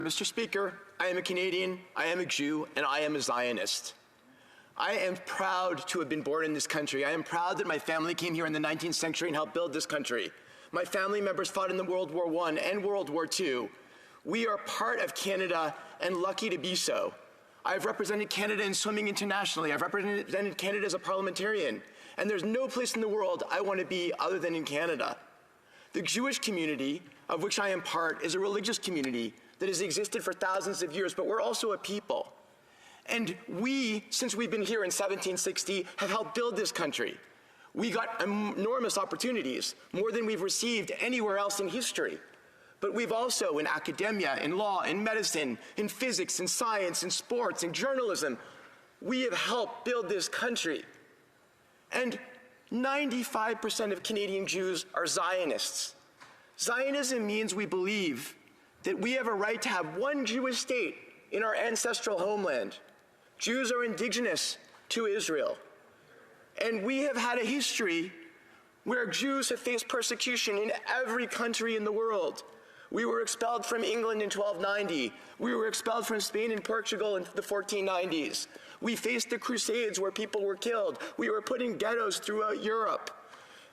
Mr. Speaker, I am a Canadian, I am a Jew, and I am a Zionist. I am proud to have been born in this country. I am proud that my family came here in the 19th century and helped build this country. My family members fought in the World War I and World War II. We are part of Canada and lucky to be so. I've represented Canada in swimming internationally. I've represented Canada as a parliamentarian. And there's no place in the world I want to be other than in Canada. The Jewish community, of which I am part, is a religious community that has existed for thousands of years, but we're also a people. And we, since we've been here in 1760, have helped build this country. We got enormous opportunities, more than we've received anywhere else in history. But we've also, in academia, in law, in medicine, in physics, in science, in sports, in journalism, we have helped build this country. And 95% of Canadian Jews are Zionists. Zionism means we believe that we have a right to have one Jewish state in our ancestral homeland. Jews are indigenous to Israel. And we have had a history where Jews have faced persecution in every country in the world. We were expelled from England in 1290. We were expelled from Spain and Portugal in the 1490s. We faced the Crusades where people were killed. We were put in ghettos throughout Europe.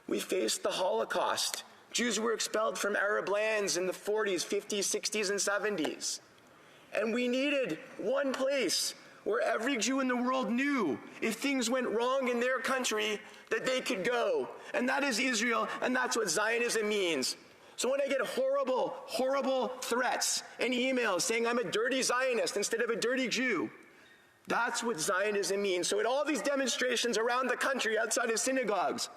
We faced the Holocaust. Jews were expelled from Arab lands in the 40s, 50s, 60s, and 70s. And we needed one place where every Jew in the world knew if things went wrong in their country that they could go. And that is Israel, and that's what Zionism means. So when I get horrible, horrible threats and emails saying I'm a dirty Zionist instead of a dirty Jew, that's what Zionism means. So at all these demonstrations around the country, outside of synagogues,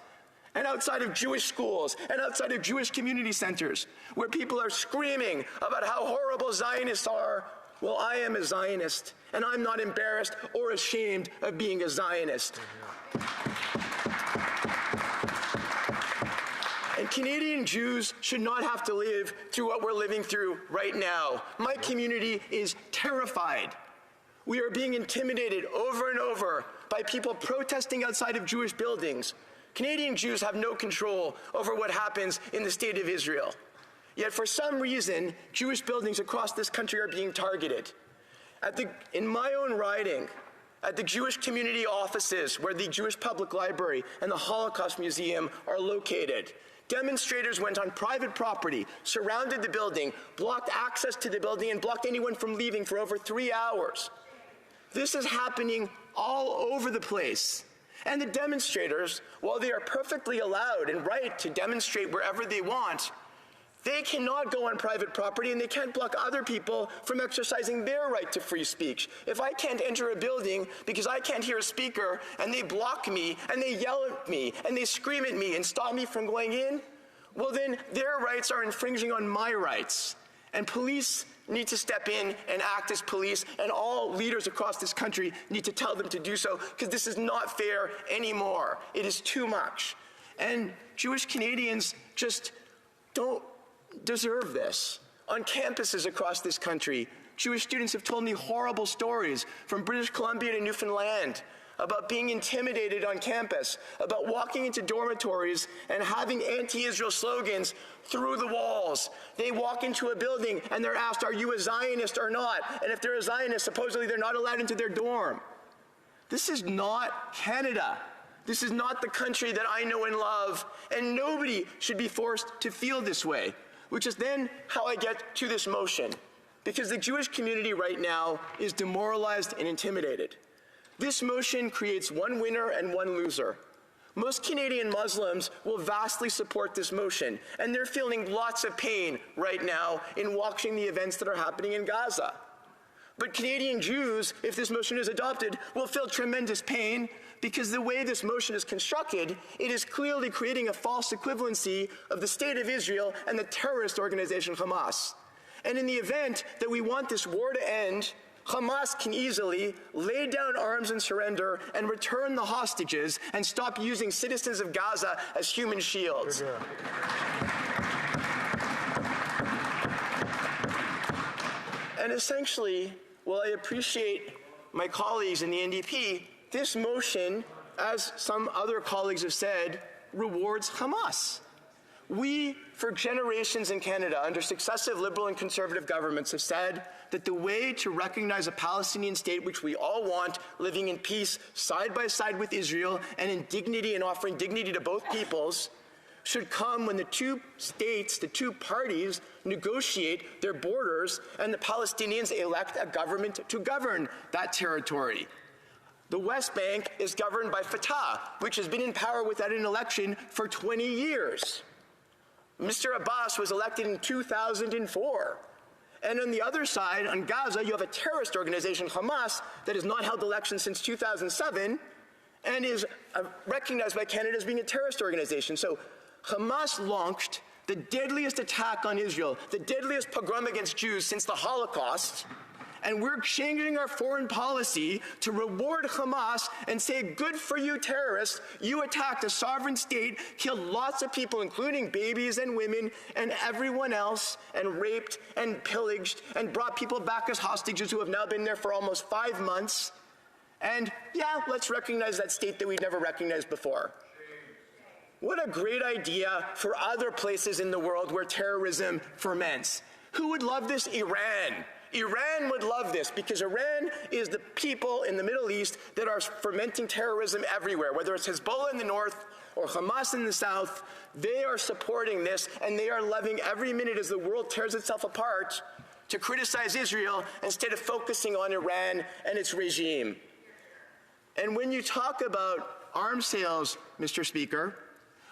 and outside of Jewish schools, and outside of Jewish community centers, where people are screaming about how horrible Zionists are, well, I am a Zionist, and I'm not embarrassed or ashamed of being a Zionist. And Canadian Jews should not have to live through what we're living through right now. My community is terrified. We are being intimidated over and over by people protesting outside of Jewish buildings. Canadian Jews have no control over what happens in the state of Israel. Yet for some reason, Jewish buildings across this country are being targeted. In my own riding, at the Jewish community offices where the Jewish Public Library and the Holocaust Museum are located, demonstrators went on private property, surrounded the building, blocked access to the building, and blocked anyone from leaving for over 3 hours. This is happening all over the place. And the demonstrators, while they are perfectly allowed and right to demonstrate wherever they want, they cannot go on private property and they can't block other people from exercising their right to free speech. If I can't enter a building because I can't hear a speaker and they block me and they yell at me and they scream at me and stop me from going in, well then their rights are infringing on my rights. And police need to step in and act as police, and all leaders across this country need to tell them to do so, because this is not fair anymore. It is too much. And Jewish Canadians just don't deserve this. On campuses across this country, Jewish students have told me horrible stories from British Columbia to Newfoundland about being intimidated on campus, about walking into dormitories and having anti-Israel slogans through the walls. They walk into a building and they're asked, are you a Zionist or not? And if they're a Zionist, supposedly they're not allowed into their dorm. This is not Canada. This is not the country that I know and love, and nobody should be forced to feel this way, which is then how I get to this motion. Because the Jewish community right now is demoralized and intimidated. This motion creates one winner and one loser. Most Canadian Muslims will vastly support this motion, and they're feeling lots of pain right now in watching the events that are happening in Gaza. But Canadian Jews, if this motion is adopted, will feel tremendous pain because the way this motion is constructed, it is clearly creating a false equivalency of the state of Israel and the terrorist organization Hamas. And in the event that we want this war to end, Hamas can easily lay down arms and surrender and return the hostages and stop using citizens of Gaza as human shields. And essentially, while I appreciate my colleagues in the NDP, this motion, as some other colleagues have said, rewards Hamas. We, for generations in Canada, under successive Liberal and Conservative governments, have said that the way to recognize a Palestinian state, which we all want, living in peace side by side with Israel and in dignity and offering dignity to both peoples, should come when the two states, the two parties, negotiate their borders and the Palestinians elect a government to govern that territory. The West Bank is governed by Fatah, which has been in power without an election for 20 years. Mr. Abbas was elected in 2004. And on the other side, on Gaza, you have a terrorist organization, Hamas, that has not held elections since 2007 and is recognized by Canada as being a terrorist organization. So Hamas launched the deadliest attack on Israel, the deadliest pogrom against Jews since the Holocaust, and we're changing our foreign policy to reward Hamas and say, good for you, terrorists. You attacked a sovereign state, killed lots of people, including babies and women and everyone else, and raped and pillaged and brought people back as hostages who have now been there for almost 5 months. And yeah, let's recognize that state that we've never recognized before. What a great idea for other places in the world where terrorism ferments. Who would love this? Iran. Iran would love this because Iran is the people in the Middle East that are fermenting terrorism everywhere, whether it's Hezbollah in the north or Hamas in the south. They are supporting this, and they are loving every minute as the world tears itself apart to criticize Israel instead of focusing on Iran and its regime. And when you talk about arms sales, Mr. Speaker,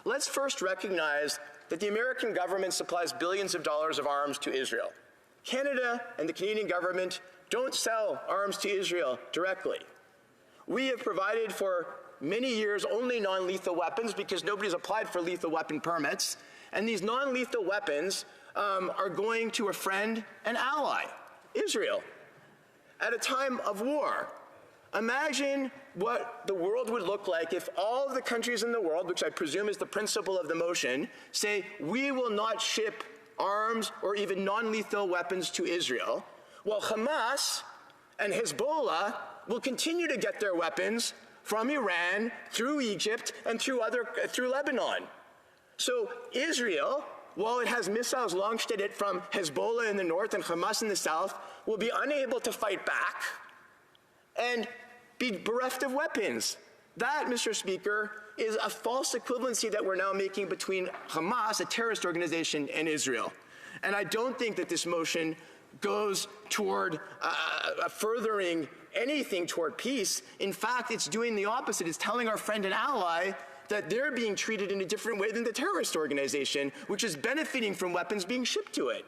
let's first recognize that the American government supplies billions of dollars of arms to Israel. Canada and the Canadian government don't sell arms to Israel directly. We have provided for many years only non-lethal weapons because nobody's applied for lethal weapon permits, and these non-lethal weapons are going to a friend and ally, Israel, at a time of war. Imagine what the world would look like if all of the countries in the world, which I presume is the principle of the motion, say, we will not ship arms or even non-lethal weapons to Israel, while Hamas and Hezbollah will continue to get their weapons from Iran, through Egypt, and through Lebanon. So Israel, while it has missiles launched at it from Hezbollah in the north and Hamas in the south, will be unable to fight back and be bereft of weapons. That, Mr. Speaker, is a false equivalency that we're now making between Hamas, a terrorist organization, and Israel. And I don't think that this motion goes toward furthering anything toward peace. In fact, it's doing the opposite. It's telling our friend and ally that they're being treated in a different way than the terrorist organization, which is benefiting from weapons being shipped to it.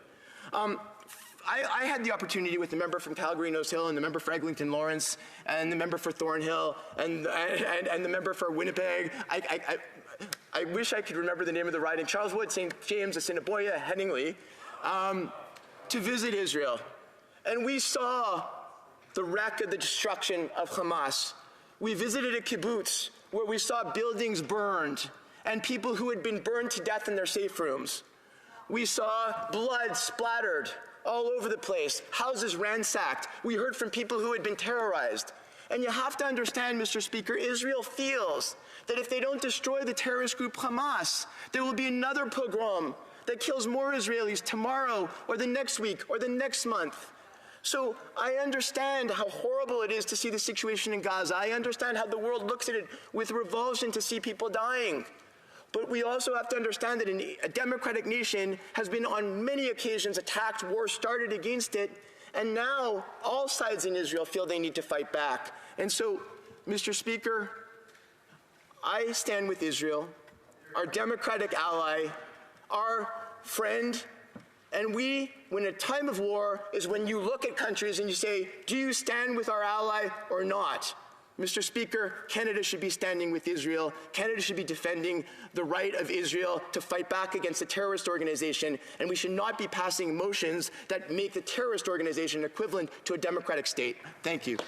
I had the opportunity with the member from Calgary Nose Hill and the member for Eglinton Lawrence and the member for Thornhill and the member for Winnipeg. I wish I could remember the name of the riding, Charleswood, St. James, Assiniboia, Headingley, to visit Israel. And we saw the wreck of the destruction of Hamas. We visited a kibbutz where we saw buildings burned and people who had been burned to death in their safe rooms. We saw blood splattered all over the place, houses ransacked. We heard from people who had been terrorized. And you have to understand, Mr. Speaker, Israel feels that if they don't destroy the terrorist group Hamas, there will be another pogrom that kills more Israelis tomorrow or the next week or the next month. So I understand how horrible it is to see the situation in Gaza. I understand how the world looks at it with revulsion to see people dying. But we also have to understand that a democratic nation has been on many occasions attacked, war started against it, and now all sides in Israel feel they need to fight back. And so, Mr. Speaker, I stand with Israel, our democratic ally, our friend, and we, when a time of war, is when you look at countries and you say, do you stand with our ally or not? Mr. Speaker, Canada should be standing with Israel. Canada should be defending the right of Israel to fight back against a terrorist organization, and we should not be passing motions that make the terrorist organization equivalent to a democratic state. Thank you.